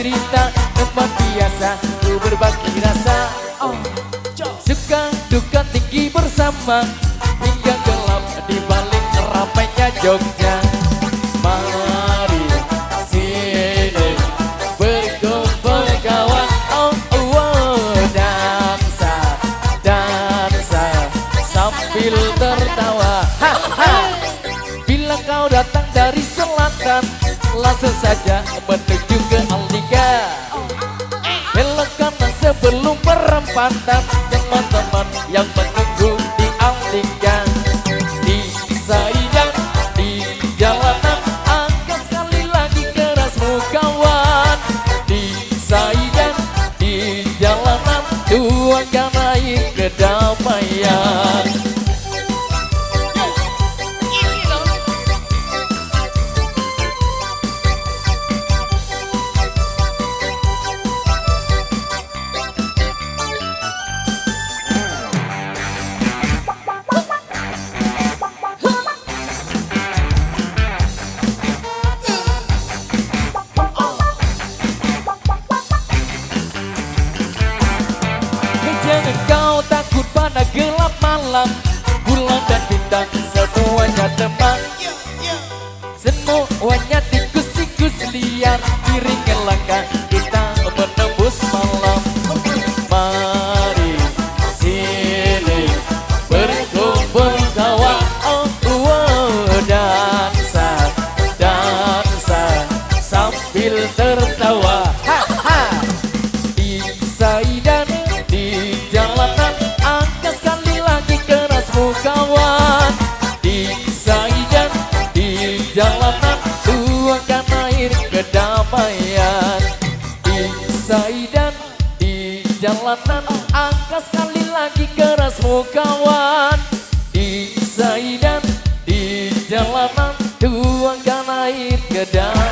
cerita tempat biasa ku berbagi rasa. Suka duka tinggi bersama hingga gelap di balik ramainya Jogja. Mari sini berkumpul kawan, dansa dansa sambil tertawa. Bila kau datang dari selatan, langsung saja menuju ke Alika. Belok kanan sebelum perempatan, teman-teman yang menunggu di Alika. Di Saidan, di jalanan, angkat sekali lagi kerasmu kawan. Di Saidan, di jalanan, tuangkan air kedamaian. Jangan kau takut pada gelap malam, bulan dan bintang semuanya teman. Semuanya tikus-tikus liar, iringan langkah kita menembus malam. Mari sini berkumpul kawan, dansa dansa sambil tertawa. Di Saidan, di jalanan, angkat sekali lagi kerasmu kawan. Di Saidan, di jalanan, tuangkan air kedamaian. Di Saidan, di jalanan, angkat sekali lagi kerasmu kawan. Di Saidan, di jalanan, tuangkan air kedamaian.